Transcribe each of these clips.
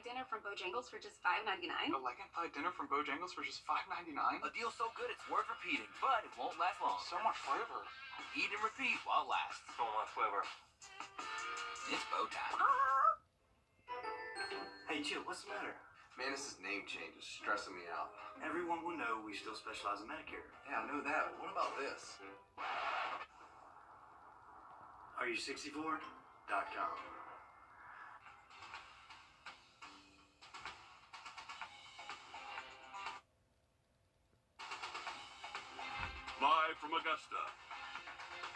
dinner from Bojangles for just $5.99. A leg and thigh dinner from Bojangles for just $5.99? A deal so good it's worth repeating, but it won't last long. So much flavor. Eat and repeat while it lasts. So much flavor. It's bow time. Hey, Jill, what's the matter? Manus's name change is stressing me out. Everyone will know we still specialize in Medicare. Yeah, I know that. What about this? Are you 64.com? Live from Augusta,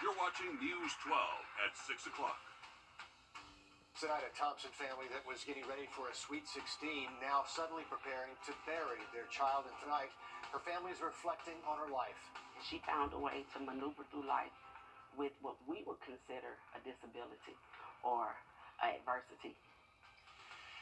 you're watching News 12 at 6 o'clock. Tonight, a Thompson family that was getting ready for a Sweet 16 now suddenly preparing to bury their child. And tonight, her family is reflecting on her life. She found a way to maneuver through life with what we would consider a disability or adversity.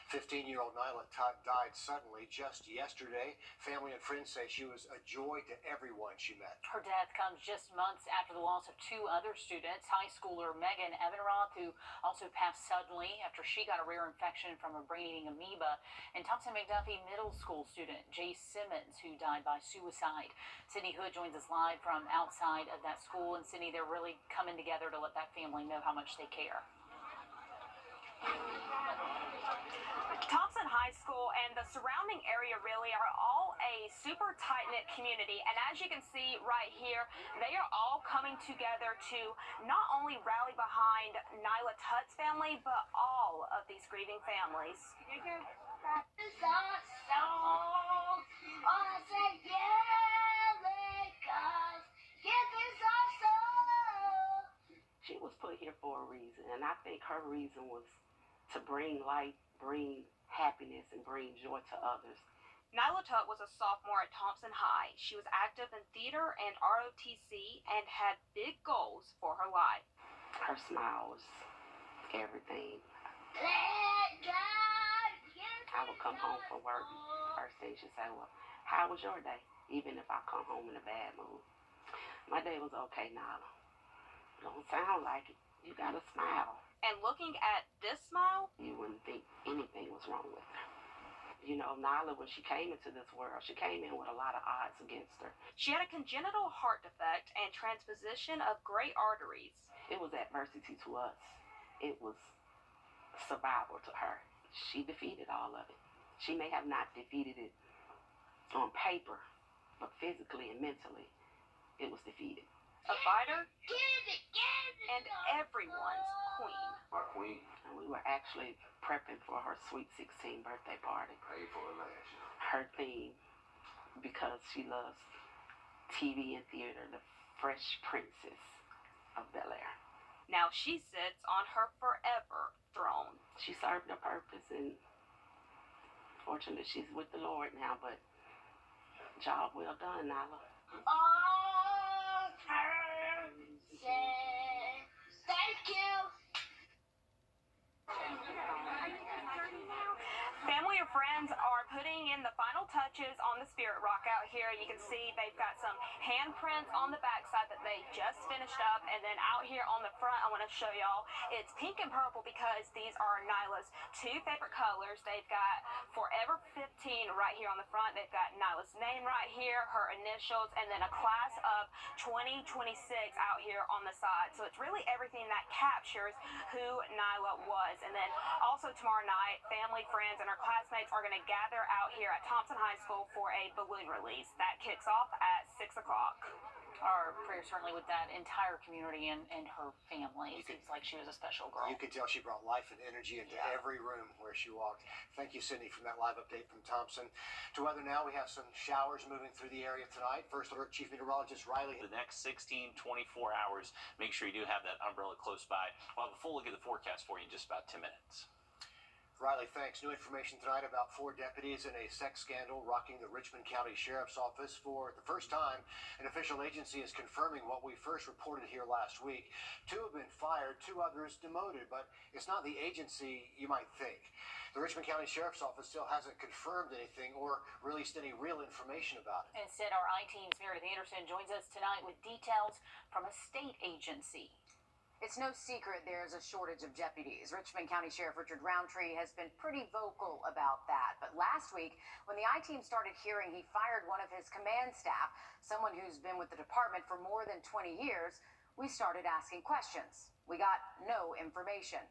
15-year-old Nyla died suddenly just yesterday. Family and friends say she was a joy to everyone she met. Her death comes just months after the loss of two other students, high schooler Megan Evanroth, who also passed suddenly after she got a rare infection from a brain-eating amoeba, and Thompson McDuffie middle school student Jay Simmons, who died by suicide. Sydney Hood joins us live from outside of that school. And Sydney, they're really coming together to let that family know how much they care. Thompson High School and the surrounding area really are all a super tight-knit community, and as you can see right here, they are all coming together to not only rally behind Nyla Tutt's family, but all of these grieving families. She was put here for a reason, and I think her reason was to bring light, bring happiness, and bring joy to others. Nyla Tutt was a sophomore at Thompson High. She was active in theater and ROTC and had big goals for her life. Her smile was everything. I would come home from work. First thing she'd say, well, how was your day? Even if I come home in a bad mood. My day was okay, Nyla. Don't sound like it. You got a smile. And looking at this smile, you wouldn't think anything was wrong with her. You know, Nyla, when she came into this world, she came in with a lot of odds against her. She had a congenital heart defect and transposition of gray arteries. It was adversity to us. It was survival to her. She defeated all of it. She may have not defeated it on paper, but physically and mentally, it was defeated. A fighter and everyone's queen. My queen. And we were actually prepping for her Sweet 16 birthday party. Paid for it last year. Her theme, because she loves TV and theater, the Fresh Princess of Bel-Air. Now she sits on her forever throne. She served a purpose, and fortunately she's with the Lord now, but job well done, Nyla. Thank you. Family or friends are putting in the final touches on the Spirit Rock out here. You can see they've got some handprints on the backside that they just finished up, and then out here on the front, I want to show y'all, it's pink and purple because these are Nyla's two favorite colors. They've got Forever 15 right here on the front. They've got Nyla's name right here, her initials, and then a class of 2026 out here on the side. So it's really everything that captures who Nyla was. And then also tomorrow night, family, friends, and her classmates are going to gather out here at Thompson High School for a balloon release. That kicks off at 6 o'clock. Our prayers certainly with that entire community and her family. It seems like she was a special girl. You could tell she brought life and energy into every room where she walked. Thank you, Sydney, from that live update from Thompson. To weather now, we have some showers moving through the area tonight. First Alert Chief Meteorologist Riley. The next 16, 24 hours, make sure you do have that umbrella close by. We'll have a full look at the forecast for you in just about 10 minutes. Riley, thanks. New information tonight about 4 deputies in a sex scandal rocking the Richmond County Sheriff's Office. For the first time, an official agency is confirming what we first reported here last week. 2 have been fired, 2 others demoted, but it's not the agency you might think. The Richmond County Sheriff's Office still hasn't confirmed anything or released any real information about it. Instead, our I-Team's Meredith Anderson joins us tonight with details from a state agency. It's no secret there's a shortage of deputies. Richmond County Sheriff Richard Roundtree has been pretty vocal about that. But last week, when the I-Team started hearing he fired one of his command staff, someone who's been with the department for more than 20 years, we started asking questions. We got no information.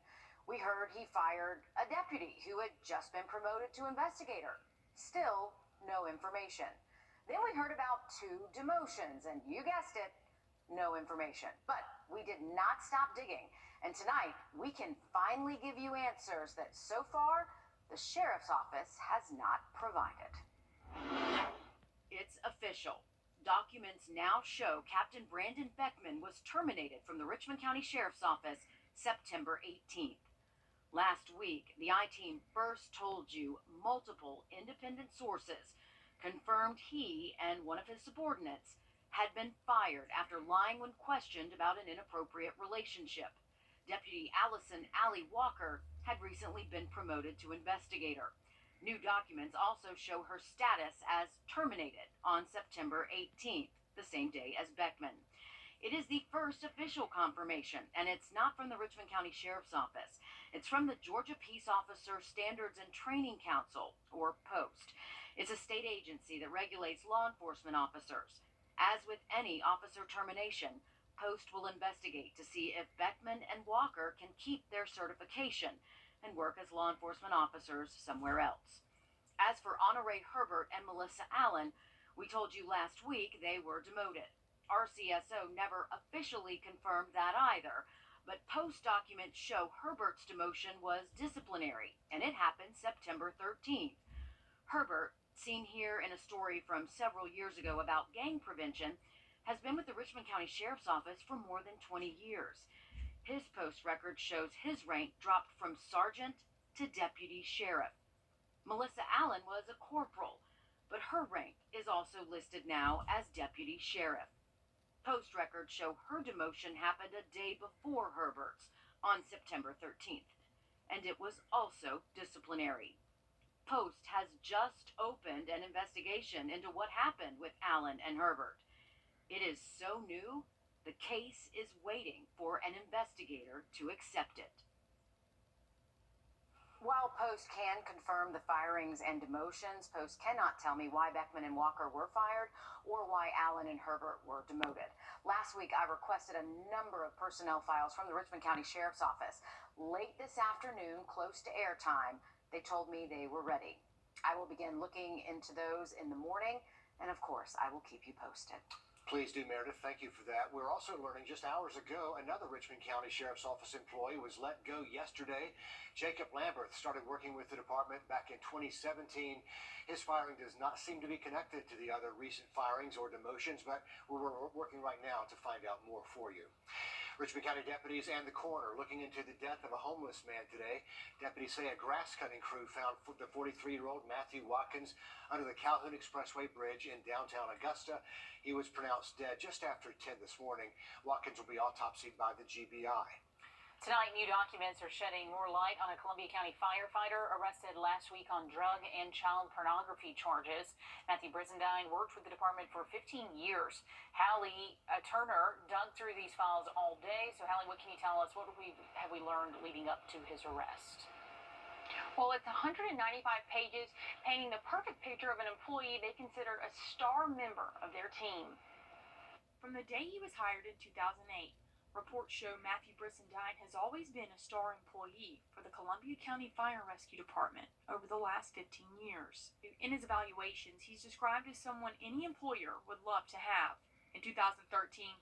We heard he fired a deputy who had just been promoted to investigator. Still, no information. Then we heard about 2 demotions, and you guessed it, no information. But we did not stop digging, and tonight we can finally give you answers that so far the sheriff's office has not provided. It's official. Documents now show Captain Brandon Beckman was terminated from the Richmond County Sheriff's Office September 18th. Last week, the I-Team first told you multiple independent sources confirmed he and one of his subordinates had been fired after lying when questioned about an inappropriate relationship. Deputy Allison Allie Walker had recently been promoted to investigator. New documents also show her status as terminated on September 18th, the same day as Beckman. It is the first official confirmation, and it's not from the Richmond County Sheriff's Office. It's from the Georgia Peace Officer Standards and Training Council, or POST. It's a state agency that regulates law enforcement officers. As with any officer termination, POST will investigate to see if Beckman and Walker can keep their certification and work as law enforcement officers somewhere else. As for Honore Herbert and Melissa Allen, we told you last week they were demoted. RCSO never officially confirmed that either, but POST documents show Herbert's demotion was disciplinary, and it happened September 13th. Herbert, seen here in a story from several years ago about gang prevention, has been with the Richmond County Sheriff's Office for more than 20 years. His post record shows his rank dropped from sergeant to deputy sheriff. Melissa Allen was a corporal, but her rank is also listed now as deputy sheriff. Post records show her demotion happened a day before Herbert's on September 13th, and it was also disciplinary. Post has just opened an investigation into what happened with Allen and Herbert. It is so new, the case is waiting for an investigator to accept it. While Post can confirm the firings and demotions, Post cannot tell me why Beckman and Walker were fired or why Allen and Herbert were demoted. Last week, I requested a number of personnel files from the Richmond County Sheriff's Office. Late this afternoon, close to airtime, they told me they were ready. I will begin looking into those in the morning, and of course, I will keep you posted. Please do, Meredith. Thank you for that. We're also learning just hours ago another Richmond County Sheriff's Office employee was let go yesterday. Jacob Lamberth started working with the department back in 2017. His firing does not seem to be connected to the other recent firings or demotions, but we're working right now to find out more for you. Richmond County deputies and the coroner looking into the death of a homeless man today. Deputies say a grass cutting crew found the 43-year-old Matthew Watkins under the Calhoun Expressway Bridge in downtown Augusta. He was pronounced dead just after 10 this morning. Watkins will be autopsied by the GBI. Tonight, new documents are shedding more light on a Columbia County firefighter arrested last week on drug and child pornography charges. Matthew Brizendine worked with the department for 15 years. Hallie Turner dug through these files all day. So, Hallie, what can you tell us? What have we learned leading up to his arrest? Well, it's 195 pages painting the perfect picture of an employee they considered a star member of their team. From the day he was hired in 2008, reports show Matthew Brizendine has always been a star employee for the Columbia County Fire and Rescue Department over the last 15 years. In his evaluations, he's described as someone any employer would love to have. In 2013,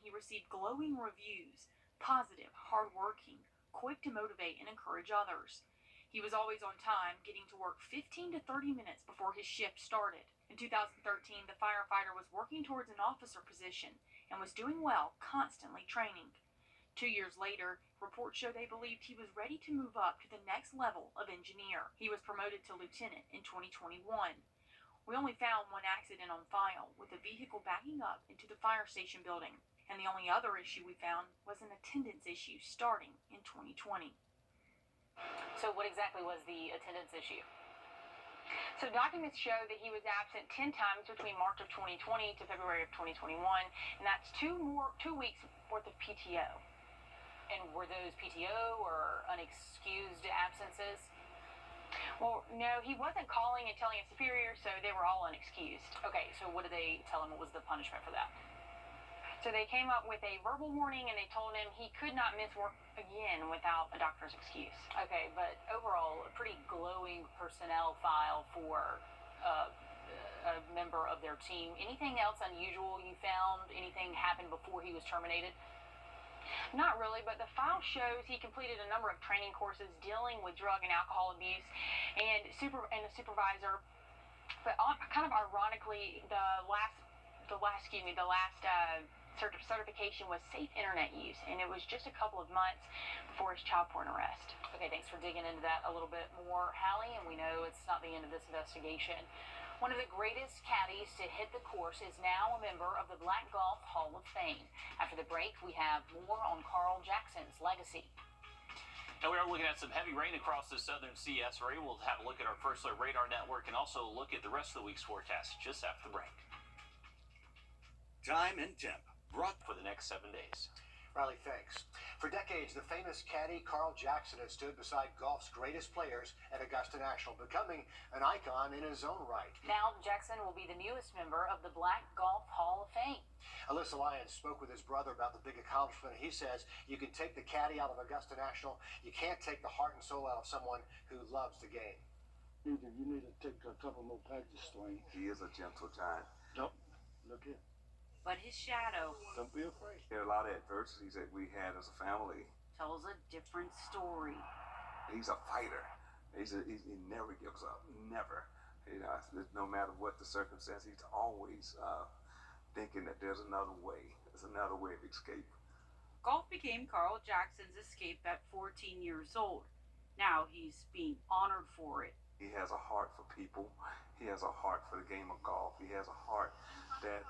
he received glowing reviews, positive, hardworking, quick to motivate and encourage others. He was always on time, getting to work 15 to 30 minutes before his shift started. In 2013, the firefighter was working towards an officer position and was doing well, constantly training. 2 years later, reports show they believed he was ready to move up to the next level of engineer. He was promoted to lieutenant in 2021. We only found one accident on file, with a vehicle backing up into the fire station building, and the only other issue we found was an attendance issue starting in 2020. So what exactly was the attendance issue? So documents show that he was absent 10 times between March of 2020 to February of 2021, and that's two weeks worth of PTO. And were those PTO or unexcused absences? Well, no, he wasn't calling and telling his superior, so they were all unexcused. Okay, so what did they tell him? What was the punishment for that? So they came up with a verbal warning and they told him he could not miss work again without a doctor's excuse. Okay, but overall, a pretty glowing personnel file for a member of their team. Anything else unusual you found? Anything happened before he was terminated? Not really, but the file shows he completed a number of training courses dealing with drug and alcohol abuse, and the supervisor. But kind of ironically, the last certification was safe internet use, and it was just a couple of months before his child porn arrest. Okay, thanks for digging into that a little bit more, Hallie, and we know it's not the end of this investigation. One of the greatest caddies to hit the course is now a member of the Black Golf Hall of Fame. After the break, we have more on Carl Jackson's legacy. And we are looking at some heavy rain across the southern CS area. We'll have a look at our First Alert Radar Network and also look at the rest of the week's forecast just after the break. Time and temp. Brought for the next 7 days. Riley, thanks. For decades, the famous caddy Carl Jackson has stood beside golf's greatest players at Augusta National, becoming an icon in his own right. Now Jackson will be the newest member of the Black Golf Hall of Fame. Alyssa Lyons spoke with his brother about the big accomplishment. He says you can take the caddy out of Augusta National. You can't take the heart and soul out of someone who loves the game. You need to take a couple more practice swings. He is a gentle giant. Nope. Look here. But his shadow Don't be afraid. There are a lot of adversities that we had as a family. tells a different story. He's a fighter. He never gives up. Never. You know, no matter what the circumstance, he's always thinking that there's another way. There's another way of escape. Golf became Carl Jackson's escape at 14 years old. Now he's being honored for it. He has a heart for people. He has a heart for the game of golf. He has a heart that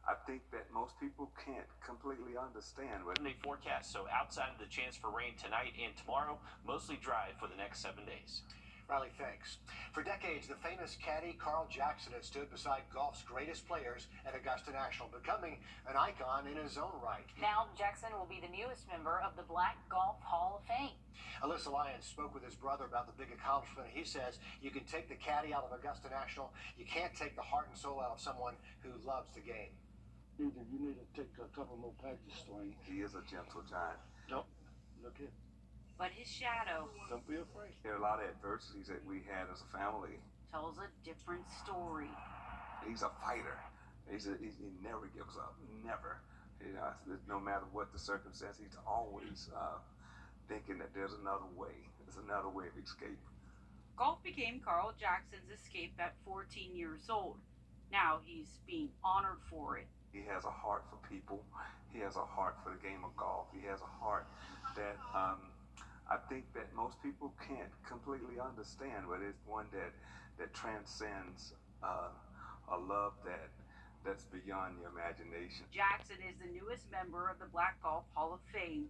I think that most people can't completely understand. They forecast, so outside of the chance for rain tonight and tomorrow, mostly dry for the next 7 days. Riley, thanks. For decades, the famous caddy Carl Jackson has stood beside golf's greatest players at Augusta National, becoming an icon in his own right. Now Jackson will be the newest member of the Black Golf Hall of Fame. Alyssa Lyons spoke with his brother about the big accomplishment. He says you can take the caddy out of Augusta National. You can't take the heart and soul out of someone who loves the game. You need to take a couple more practice swings. He is a gentle giant. Nope. Look here. But his shadow Don't be afraid. There are a lot of adversities that we had as a family. tells a different story. He's a fighter. He never gives up. Never. You know, no matter what the circumstance, he's always thinking that there's another way. There's another way of escape. Golf became Carl Jackson's escape at 14 years old. Now he's being honored for it. He has a heart for people. He has a heart for the game of golf. He has a heart that I think that most people can't completely understand, but it's one that transcends a love that's beyond your imagination. Jackson is the newest member of the Black Golf Hall of Fame.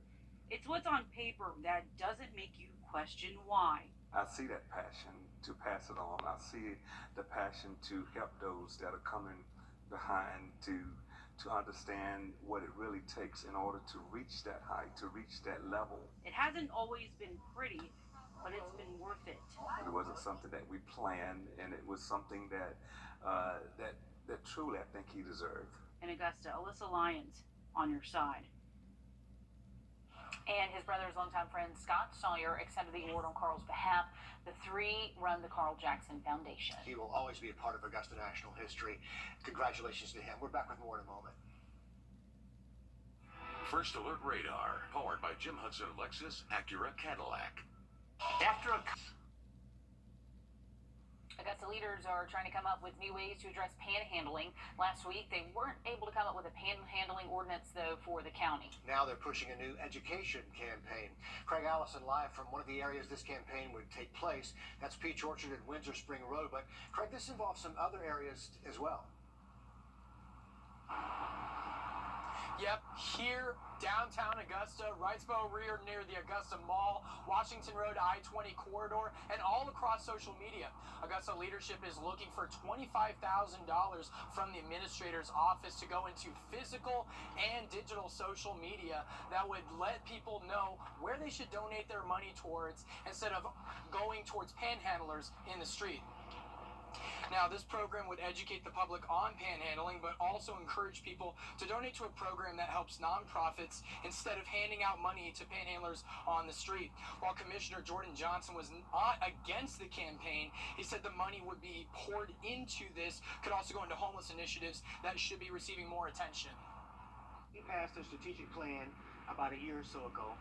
It's what's on paper that doesn't make you question why. I see that passion to pass it on. I see the passion to help those that are coming behind to understand what it really takes in order to reach that height, to reach that level. It hasn't always been pretty, but it's been worth it. It wasn't something that we planned, and it was something that truly I think he deserved. In Augusta, Alyssa Lyons on your side. And his brother's longtime friend Scott Sawyer accepted the award on Carl's behalf. The three run the Carl Jackson Foundation. He will always be a part of Augusta National history. Congratulations to him. We're back with more in a moment. First Alert Radar, powered by Jim Hudson Lexus Acura Cadillac. After Augusta leaders are trying to come up with new ways to address panhandling. Last week, they weren't able to come up with a panhandling ordinance, though, for the county. Now they're pushing a new education campaign. Craig Allison live from one of the areas this campaign would take place. That's Peach Orchard and Windsor Spring Road. But, Craig, this involves some other areas as well. Yep, here, downtown Augusta, Wrightsboro Rear near the Augusta Mall, Washington Road I-20 corridor, and all across social media. Augusta leadership is looking for $25,000 from the administrator's office to go into physical and digital social media that would let people know where they should donate their money towards instead of going towards panhandlers in the street. Now, this program would educate the public on panhandling, but also encourage people to donate to a program that helps nonprofits instead of handing out money to panhandlers on the street. While Commissioner Jordan Johnson was not against the campaign, he said the money would be poured into this, could also go into homeless initiatives that should be receiving more attention. We passed a strategic plan about a year or so ago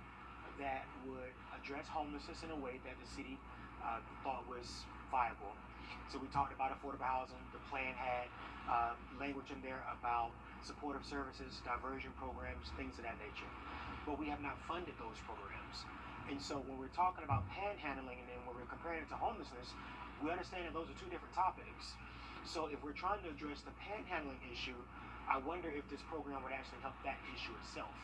that would address homelessness in a way that the city thought was viable. So we talked about affordable housing. The plan had language in there about supportive services, diversion programs, things of that nature. But we have not funded those programs. And so when we're talking about panhandling and then when we're comparing it to homelessness, we understand that those are two different topics. So if we're trying to address the panhandling issue, I wonder if this program would actually help that issue itself.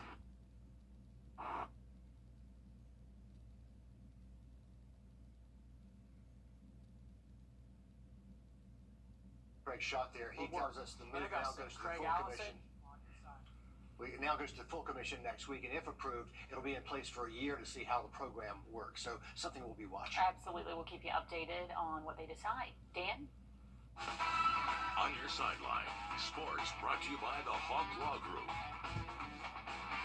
Great shot there. He tells us the move now goes to the full commission. It now goes to the full commission next week, and if approved, it'll be in place for a year to see how the program works. So something we'll be watching. Absolutely. We'll keep you updated on what they decide. Dan? On your sideline, sports brought to you by the Hawk Law Group.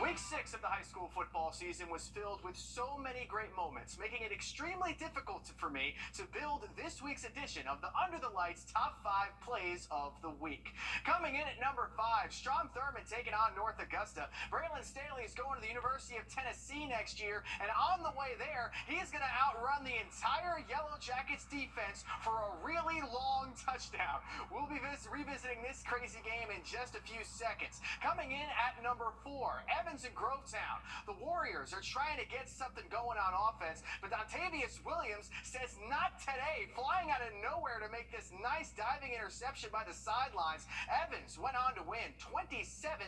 Week 6 of the high school football season was filled with so many great moments, making it extremely difficult for me to build this week's edition of the Under the Lights Top 5 Plays of the Week. Coming in at number 5, Strom Thurmond taking on North Augusta. Braylon Staley is going to the University of Tennessee next year, and on the way there, he's going to outrun the entire Yellow Jackets defense for a really long touchdown. We'll be revisiting this crazy game in just a few seconds. Coming in at number 4, Evans and Grovetown. The Warriors are trying to get something going on offense, but Dontavius Williams says not today, flying out of nowhere to make this nice diving interception by the sidelines. Evans went on to win 27-6.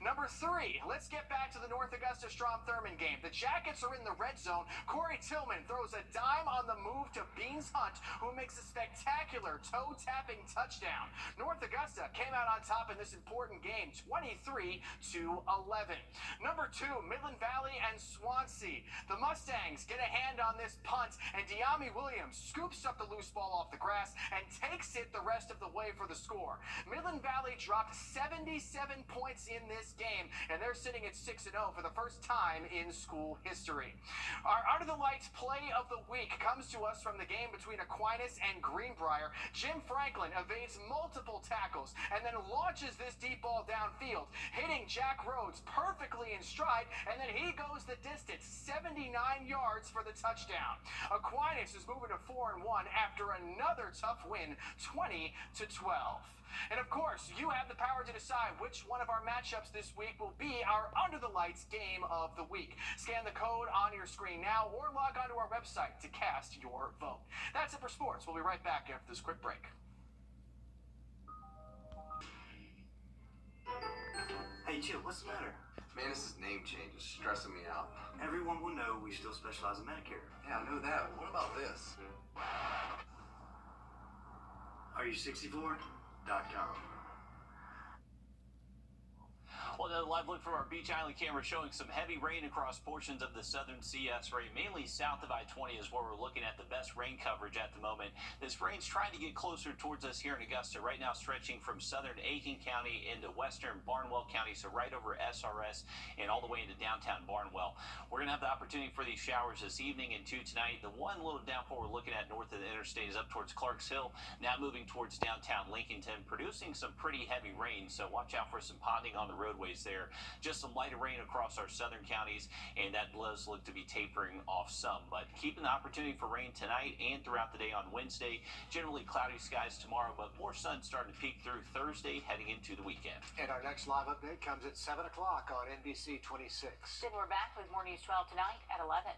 Number 3, let's get back to the North Augusta Strom Thurmond game. The Jackets are in the red zone. Corey Tillman throws a dime on the move to Beans Hunt, who makes a spectacular toe-tapping touchdown. North Augusta came out on top in this important game, 23-11. Number 2, Midland Valley and Swansea. The Mustangs get a hand on this punt, and Deami Williams scoops up the loose ball off the grass and takes it the rest of the way for the score. Midland Valley dropped 77 points in this game, and they're sitting at 6-0 for the first time in school history. Our Under the Lights Play of the Week comes to us from the game between Aquinas and Greenbrier. Jim Franklin evades multiple tackles and then launches this deep ball downfield, hitting Jack Rhodes perfectly in stride, and then he goes the distance, 79 yards for the touchdown. Aquinas is moving to 4-1 after another tough win, 20-12. And of course, you have the power to decide which one of our matchups this week will be our Under the Lights Game of the Week. Scan the code on your screen now or log onto our website to cast your vote. That's it for sports. We'll be right back after this quick break. Hey, Jill, what's the matter? Man, this name change is stressing me out. Everyone will know we still specialize in Medicare. Yeah, I know that. What about this? Are you 64.com? Well, another live look from our Beach Island camera showing some heavy rain across portions of the southern CS area, mainly south of I-20 is where we're looking at the best rain coverage at the moment. This rain's trying to get closer towards us here in Augusta, right now stretching from southern Aiken County into western Barnwell County, so right over SRS and all the way into downtown Barnwell. We're going to have the opportunity for these showers this evening and 2 tonight. The one little downpour we're looking at north of the interstate is up towards Clarks Hill, now moving towards downtown Lincolnton, producing some pretty heavy rain, so watch out for some ponding on the roadways there. Just some lighter rain across our southern counties, and that does look to be tapering off some, but keeping the opportunity for rain tonight and throughout the day on Wednesday. Generally cloudy skies tomorrow, but more sun starting to peek through Thursday heading into the weekend. And our next live update comes at 7 o'clock on NBC 26. Then we're back with more News 12 tonight at 11.